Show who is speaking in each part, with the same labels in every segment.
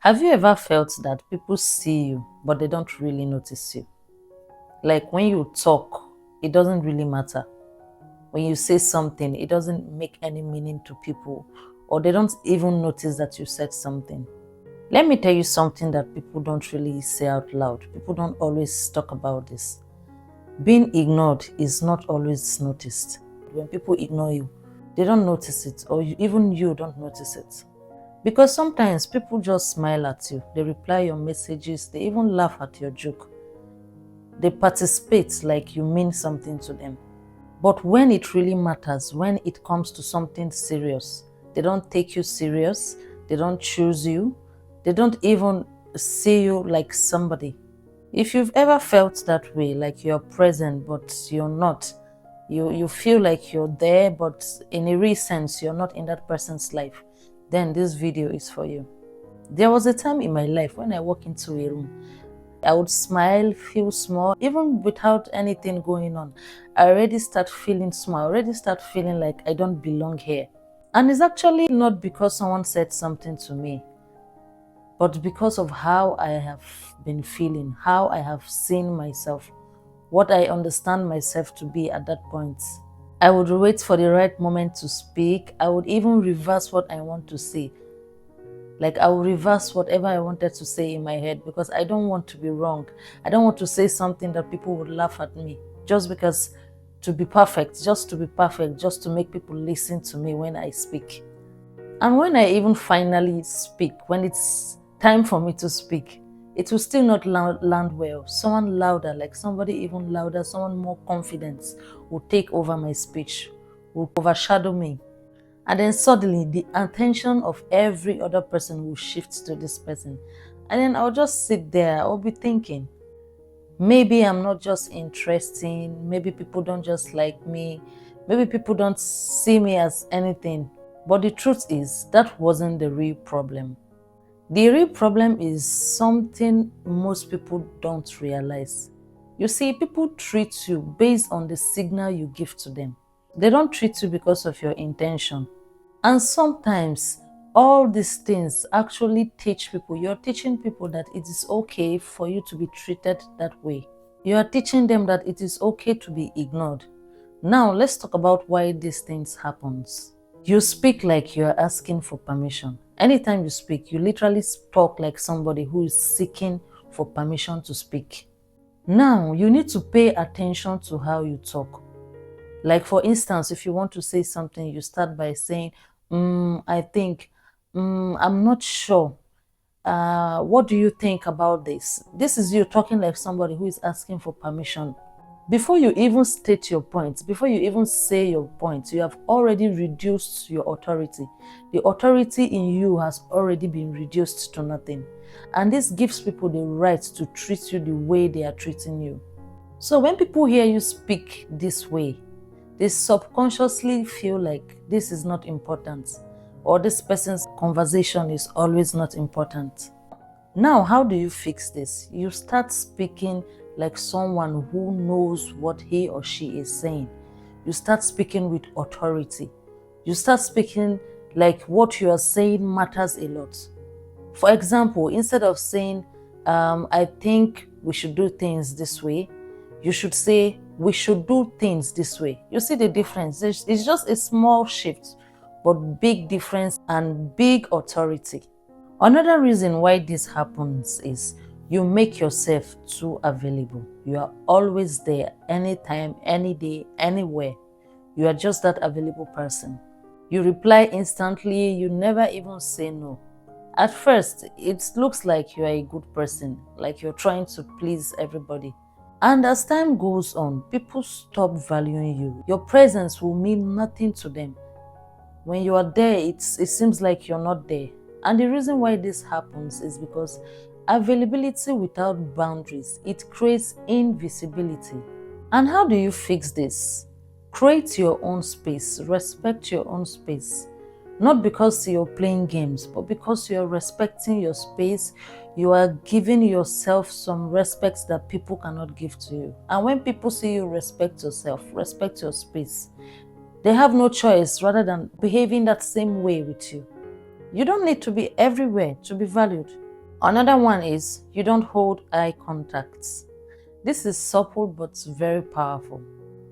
Speaker 1: Have you ever felt that people see you, but they don't really notice you? Like when you talk, it doesn't really matter. When you say something, it doesn't make any meaning to people, or they don't even notice that you said something. Let me tell you something that people don't really say out loud. People don't always talk about this. Being ignored is not always noticed. When people ignore you, they don't notice it, or even you don't notice it. Because sometimes people just smile at you, they reply your messages, they even laugh at your joke. They participate like you mean something to them. But when it really matters, when it comes to something serious, they don't take you serious, they don't choose you, they don't even see you like somebody. If you've ever felt that way, like you're present but you're not, you feel like you're there but in a real sense you're not in that person's life, then this video is for you. There was a time in my life when I walk into a room, I would smile, feel small, even without anything going on. I already start feeling small, I already start feeling like I don't belong here. And it's actually not because someone said something to me, but because of how I have been feeling, how I have seen myself, what I understand myself to be at that point. I would wait for the right moment to speak. I would even reverse what I want to say. Like I will reverse whatever I wanted to say in my head because I don't want to be wrong. I don't want to say something that people would laugh at me just because to be perfect, just to be perfect, just to make people listen to me when I speak. And when I even finally speak, when it's time for me to speak, it will still not land well. Someone louder, like somebody even louder, someone more confident will take over my speech, will overshadow me. And then suddenly the attention of every other person will shift to this person. And then I'll just sit there, I'll be thinking, maybe I'm not just interesting, maybe people don't just like me, maybe people don't see me as anything. But the truth is, that wasn't the real problem. The real problem is something most people don't realize. You see, people treat you based on the signal you give to them. They don't treat you because of your intention. And sometimes all these things actually teach people, you're teaching people that it is okay for you to be treated that way. You are teaching them that it is okay to be ignored. Now let's talk about why these things happens. You speak like you are asking for permission. Anytime you speak, you literally talk like somebody who is seeking for permission to speak. Now you need to pay attention to how you talk. Like for instance, if you want to say something, you start by saying, I think, I'm not sure. What do you think about this? This is you talking like somebody who is asking for permission. Before you even state your point, before you even say your point, you have already reduced your authority. The authority in you has already been reduced to nothing. And this gives people the right to treat you the way they are treating you. So when people hear you speak this way, they subconsciously feel like this is not important, or this person's conversation is always not important. Now, how do you fix this? You start speaking like someone who knows what he or she is saying. You start speaking with authority. You start speaking like what you are saying matters a lot. For example, instead of saying, I think we should do things this way, you should say, we should do things this way. You see the difference? It's just a small shift, but big difference and big authority. Another reason why this happens is you make yourself too available. You are always there, anytime, any day, anywhere. You are just that available person. You reply instantly, you never even say no. At first, it looks like you are a good person, like you're trying to please everybody. And as time goes on, people stop valuing you. Your presence will mean nothing to them. When you are there, it seems like you're not there. And the reason why this happens is because availability without boundaries, it creates invisibility. And how do you fix this? Create your own space, respect your own space. Not because you're playing games, but because you're respecting your space, you are giving yourself some respect that people cannot give to you. And when people see you respect yourself, respect your space, they have no choice rather than behaving that same way with you. You don't need to be everywhere to be valued. Another one is you don't hold eye contact. This is subtle but very powerful.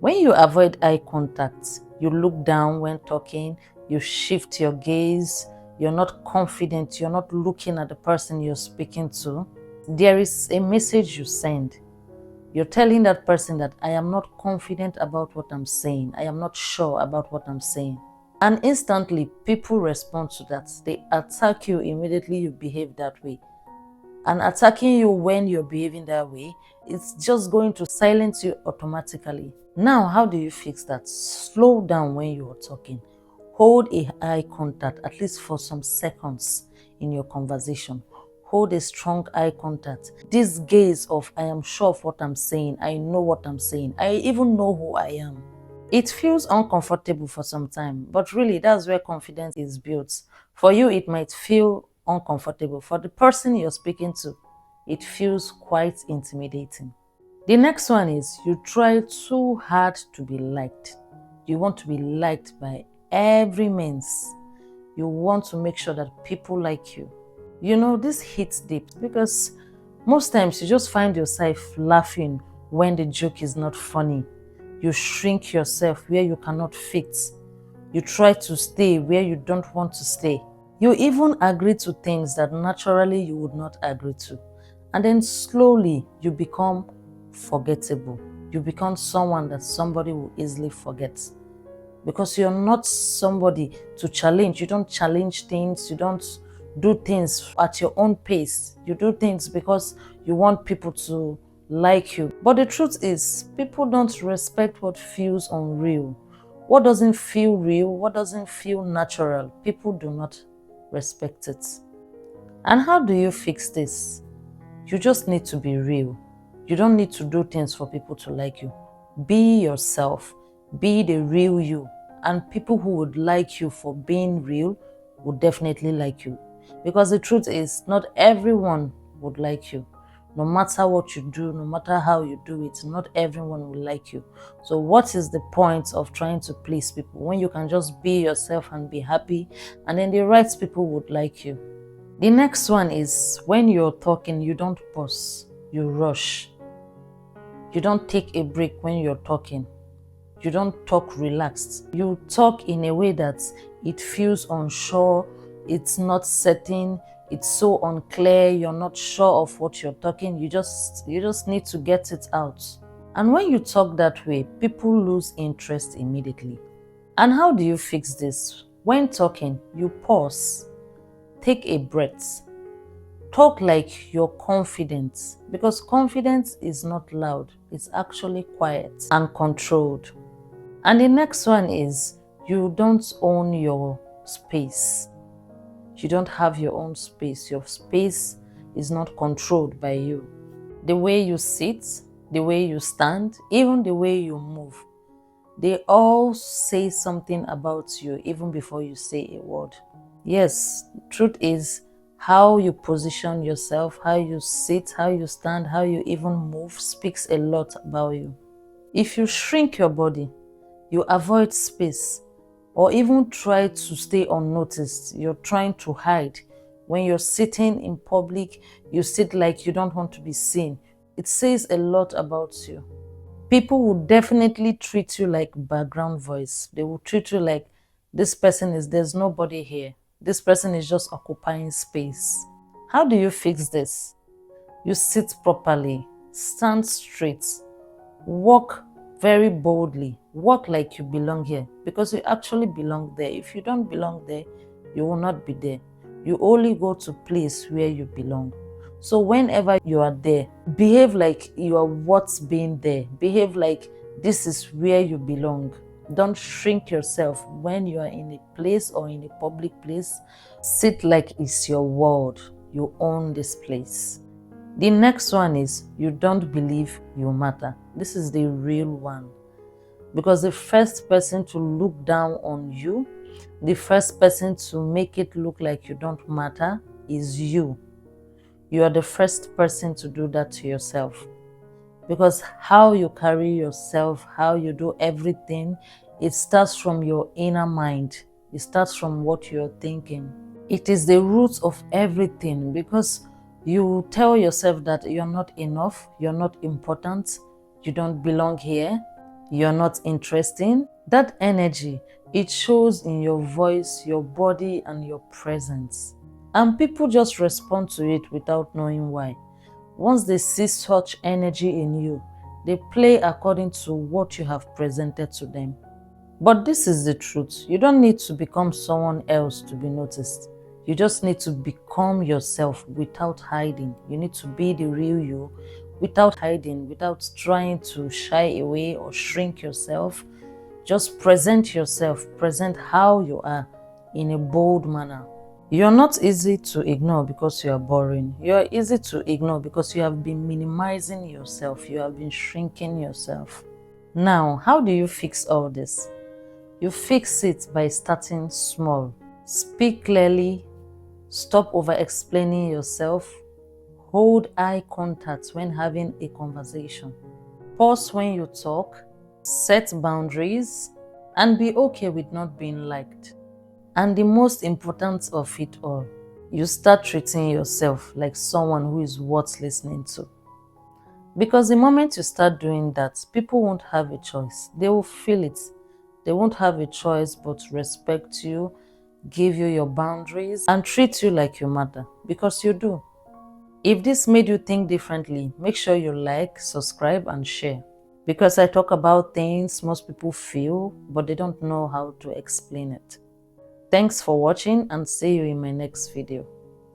Speaker 1: When you avoid eye contact, you look down when talking, you shift your gaze, you're not confident, you're not looking at the person you're speaking to. There is a message you send. You're telling that person that I am not confident about what I'm saying. I am not sure about what I'm saying. And instantly, people respond to that. They attack you immediately you behave that way. And attacking you when you're behaving that way, it's just going to silence you automatically. Now, how do you fix that? Slow down when you are talking. Hold a eye contact at least for some seconds in your conversation. Hold a strong eye contact. This gaze of I am sure of what I'm saying, I know what I'm saying, I even know who I am. It feels uncomfortable for some time, but really that's where confidence is built. For you, it might feel uncomfortable. For the person you're speaking to, it feels quite intimidating. The next one is you try too hard to be liked. You want to be liked by every means. You want to make sure that people like you. You know, this hits deep because most times you just find yourself laughing when the joke is not funny. You shrink yourself where you cannot fit. You try to stay where you don't want to stay. You even agree to things that naturally you would not agree to. And then slowly you become forgettable. You become someone that somebody will easily forget. Because you're not somebody to challenge. You don't challenge things. You don't do things at your own pace. You do things because you want people to like you. But the truth is, people don't respect what feels unreal. What doesn't feel real, what doesn't feel natural, people do not respect it. And how do you fix this? You just need to be real. You don't need to do things for people to like you. Be yourself. Be the real you. And people who would like you for being real would definitely like you. Because the truth is, not everyone would like you. No matter what you do, no matter how you do it, not everyone will like you. So what is the point of trying to please people when you can just be yourself and be happy, and then the right people would like you? The next one is when you're talking, you don't pause, you rush. You don't take a break when you're talking. You don't talk relaxed. You talk in a way that it feels unsure, it's not certain, it's so unclear, you're not sure of what you're talking. You just need to get it out. And when you talk that way, people lose interest immediately. And how do you fix this? When talking, you pause, take a breath. Talk like you're confident, because confidence is not loud, it's actually quiet and controlled. And the next one is you don't own your space. You don't have your own space. Your space is not controlled by you. The way you sit, the way you stand, even the way you move, they all say something about you even before you say a word. Yes, truth is, how you position yourself, how you sit, how you stand, how you even move speaks a lot about you. If you shrink your body, you avoid space, or even try to stay unnoticed, you're trying to hide. When you're sitting in public, you sit like you don't want to be seen. It says a lot about you. People will definitely treat you like background voice. They will treat you like there's nobody here. This person is just occupying space. How do you fix this? You sit properly, stand straight, walk very boldly, walk like you belong here, because you actually belong there. If you don't belong there, you will not be there. You only go to place where you belong. So whenever you are there, behave like you are what's being there. Behave like this is where you belong. Don't shrink yourself when you are in a place or in a public place. Sit like it's your world. You own this place. The next one is you don't believe you matter. This is the real one. Because the first person to look down on you, the first person to make it look like you don't matter is you. You are the first person to do that to yourself. Because how you carry yourself, how you do everything, it starts from your inner mind. It starts from what you're thinking. It is the root of everything, because You tell yourself that you're not enough, you're not important, you don't belong here, you're not interesting. That energy, it shows in your voice, your body, and your presence. And people just respond to it without knowing why. Once they see such energy in you, they play according to what you have presented to them. But this is the truth. You don't need to become someone else to be noticed. You just need to become yourself without hiding. You need to be the real you without hiding, without trying to shy away or shrink yourself. Just present yourself, present how you are in a bold manner. You're not easy to ignore because you are boring. You are easy to ignore because you have been minimizing yourself. You have been shrinking yourself. Now, how do you fix all this? You fix it by starting small. Speak clearly. Stop over-explaining yourself. Hold eye contact when having a conversation. Pause when you talk. Set boundaries. And be okay with not being liked. And the most important of it all, you start treating yourself like someone who is worth listening to. Because the moment you start doing that, people won't have a choice. They will feel it. They won't have a choice but to respect you, give you your boundaries, and treat you like you matter. Because you do. If this made you think differently, make sure you like, subscribe, and share. Because I talk about things most people feel, but they don't know how to explain it. Thanks for watching and see you in my next video.